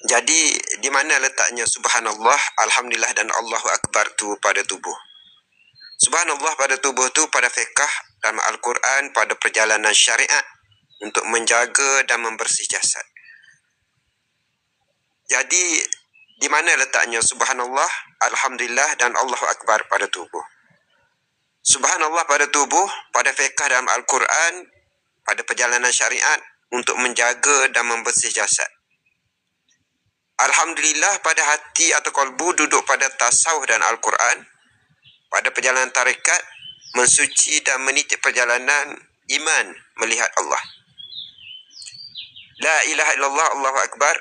Jadi, di mana letaknya subhanallah, alhamdulillah dan Allahu Akbar tu pada tubuh? Subhanallah pada tubuh tu pada fiqh dalam Al-Quran, pada perjalanan syariat untuk menjaga dan membersih jasad. Jadi, di mana letaknya subhanallah, alhamdulillah dan Allahu Akbar pada tubuh? Subhanallah pada tubuh, pada fiqh dalam Al-Quran, pada perjalanan syariat untuk menjaga dan membersih jasad. Alhamdulillah pada hati atau kalbu duduk pada tasawuf dan Al-Quran, pada perjalanan tarekat, mensuci dan meniti perjalanan iman melihat Allah. La ilaha illallah Allahu Akbar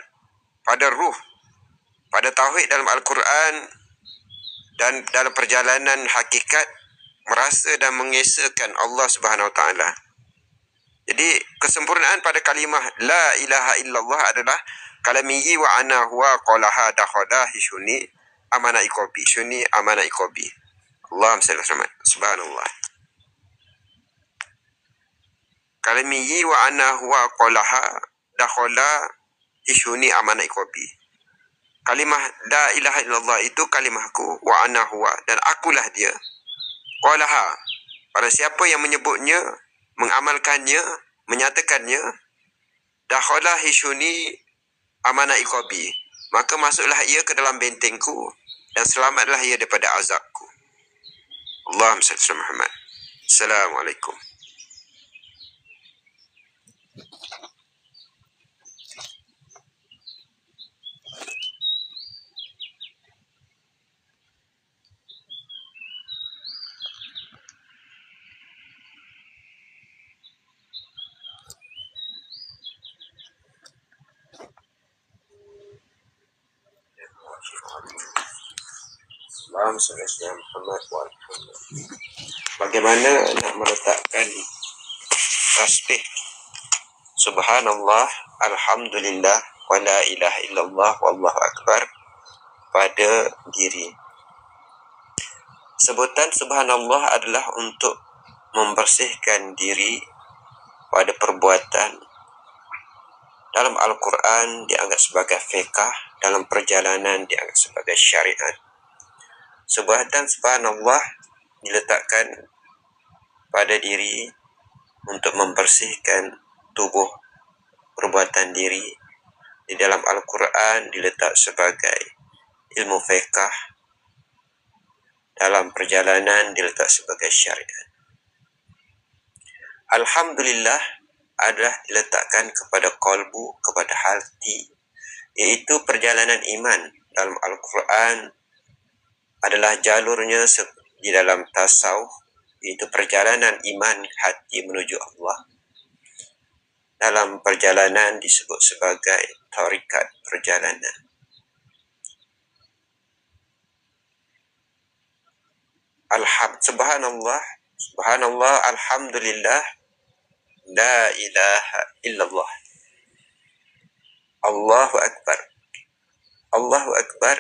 pada ruh, pada tauhid dalam Al-Quran dan dalam perjalanan hakikat merasa dan mengesahkan Allah Subhanahu Wa Taala. Jadi kesempurnaan pada kalimah la ilaha illallah adalah kalamiyi wa ana huwa qalaha dakhala hishuni amana ikobi shuni amana ikobi. Allahumma salli alaihi subhanallah. Kalamiyi wa ana huwa qalaha dakhala hishuni amana ikobi. Kalimah la ilaha illallah itu kalimahku, wa ana huwa dan akulah dia. Qalaha, pada siapa yang menyebutnya, mengamalkannya, menyatakannya, dakhala hishuni amana iqabi, maka masuklah ia ke dalam bentengku dan selamatlah ia daripada azabku. Allahumma salli ala Muhammad. Assalamualaikum. Allahumma salli ala Muhammad wa ala alihi. Bagaimana nak meletakkan tasbih subhanallah, alhamdulillah, wa la ilaha illallah, wallahu akbar pada diri? Sebutan subhanallah adalah untuk membersihkan diri pada perbuatan. Dalam Al-Quran dianggap sebagai fiqh, dalam perjalanan dianggap sebagai syariat. Sebutan subhanallah diletakkan pada diri untuk membersihkan tubuh perbuatan diri. Di dalam Al-Quran diletak sebagai ilmu fiqh, dalam perjalanan diletak sebagai syariat. Alhamdulillah adalah diletakkan kepada kalbu, kepada hati, iaitu perjalanan iman. Dalam Al-Quran adalah jalurnya di dalam tasawuf, iaitu perjalanan iman hati menuju Allah. Dalam perjalanan disebut sebagai tarikat perjalanan. Subhanallah, subhanallah, alhamdulillah, la ilaha illallah, Allahu Akbar. Allahu Akbar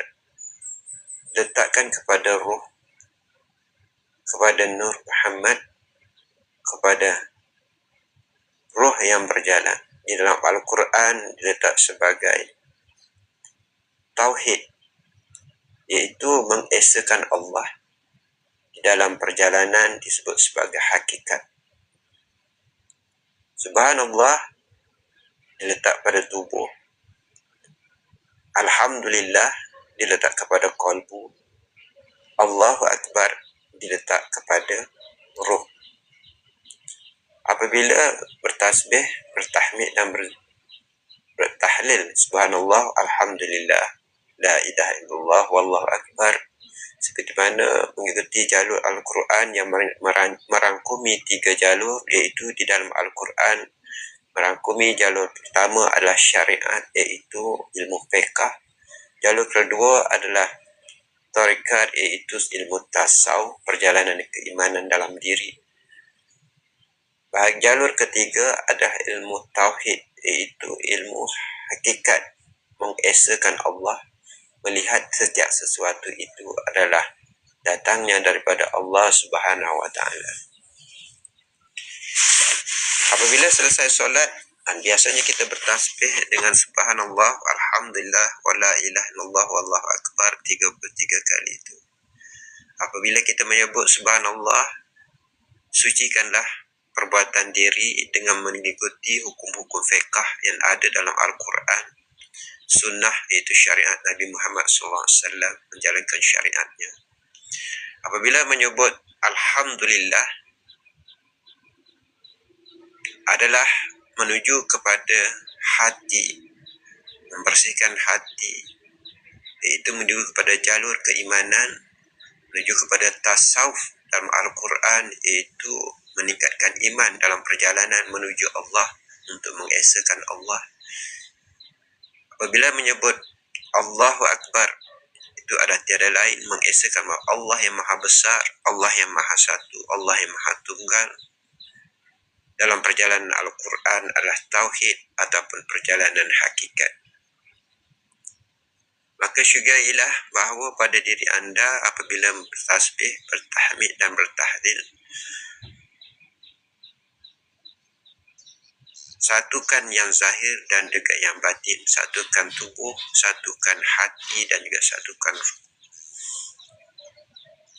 letakkan kepada ruh, kepada Nur Muhammad, kepada ruh yang berjalan. Di dalam Al-Quran diletak sebagai tauhid, iaitu mengesahkan Allah. Di dalam perjalanan disebut sebagai hakikat. Subhanallah diletak pada tubuh. Alhamdulillah diletak kepada qalbu. Allahu Akbar diletak kepada ruh. Apabila bertasbih, bertahmid dan bertahlil subhanallah, alhamdulillah, la ilaha illallah, wallahu akbar, seperti mana mengikuti jalur Al-Quran yang merangkumi 3 jalur, iaitu di dalam Al-Quran merangkumi jalur pertama adalah syariat, iaitu ilmu fiqh. Jalur kedua adalah tarikat, iaitu ilmu tasawuf, perjalanan keimanan dalam diri. Jalur ketiga adalah ilmu tauhid, iaitu ilmu hakikat, mengesahkan Allah, melihat setiap sesuatu itu adalah datangnya daripada Allah Subhanahu Wa Taala. Apabila selesai solat, Dan biasanya kita bertasbih dengan subhanallah, alhamdulillah, wa la ilaha illallah, wallahu akbar 33 kali itu. Apabila kita menyebut subhanallah, sucikanlah perbuatan diri dengan mengikuti hukum-hukum fiqh yang ada dalam Al-Quran, sunnah iaitu syariat Nabi Muhammad SAW, menjalankan syariatnya. Apabila menyebut alhamdulillah adalah menuju kepada hati, membersihkan hati, iaitu menuju kepada jalur keimanan, menuju kepada tasawuf dalam Al-Quran, iaitu meningkatkan iman dalam perjalanan menuju Allah, untuk mengesakan Allah. Apabila menyebut Allahu Akbar, itu adalah tiada lain mengesakan Allah yang maha besar, Allah yang maha satu, Allah yang maha tunggal. Dalam perjalanan Al-Quran adalah tauhid ataupun perjalanan hakikat. Maka syugailah bahawa pada diri anda apabila bertasbih, bertahmid dan bertahlil, satukan yang zahir dan juga yang batin, satukan tubuh, satukan hati dan juga satukan ruh.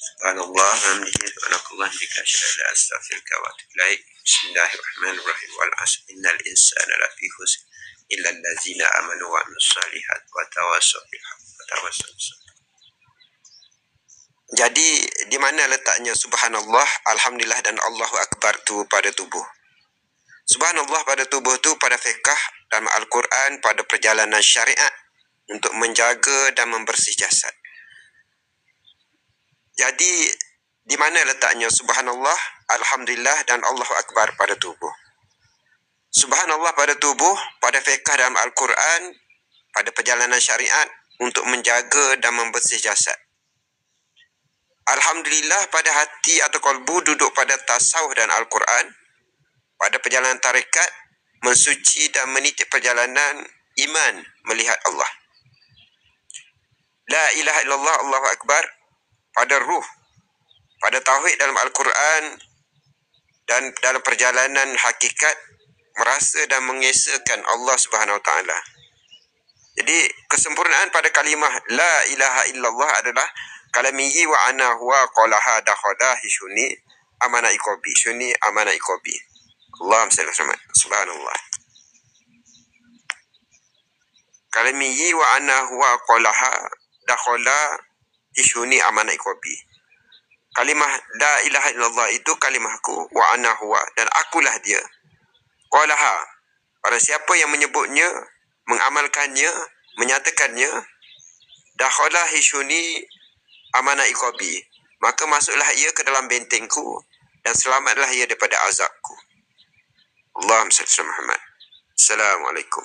Subhanallah, hamdihi, subhanakallah, bika syahada, astaghfirullah wa atubu ilaik. Bismillahirrahmanirrahim. Wal 'asr innal insana lafi khusr illa allazina amanu wa 'amilus shalihat wa tawassaw bil haqq wa tawassaw bis sabr. Jadi di mana letaknya subhanallah, alhamdulillah dan Allahu akbar tu pada tubuh? Subhanallah pada tubuh tu pada fiqh dalam Al-Quran, pada perjalanan syariat untuk menjaga dan membersih jasad. Jadi di mana letaknya subhanallah, alhamdulillah dan Allahu akbar pada tubuh? Subhanallah pada tubuh, pada fiqh dalam Al-Quran, pada perjalanan syariat untuk menjaga dan membersih jasad. Alhamdulillah pada hati atau qalbu, duduk pada tasawuf dan Al-Quran, pada perjalanan tarekat, mensuci dan meniti perjalanan iman melihat Allah. La ilaha illallah, Allahu akbar pada ruh, pada tauhid dalam Al-Quran, dan dalam perjalanan hakikat merasa dan mengesakan Allah Subhanahu Wa Taala. Jadi kesempurnaan pada kalimah la ilaha illallah adalah kalamihi wa ana huwa qalaha dakhala hishuni amana ikobi, shuni amana ikobi. Allahumma salli alaihi wasallam. Subhanallah. Kalamihi wa ana huwa qalaha dakhala hishuni amana ikobi. Kalimah la ilaha illallah itu kalimahku, wa ana huwa dan akulah dia. Qalaha, pada siapa yang menyebutnya, mengamalkannya, menyatakannya, dakhala hishuni amana iqabi, maka masuklah ia ke dalam bentengku dan selamatlah ia daripada azabku. Allahumma salli ala Muhammad. Assalamualaikum.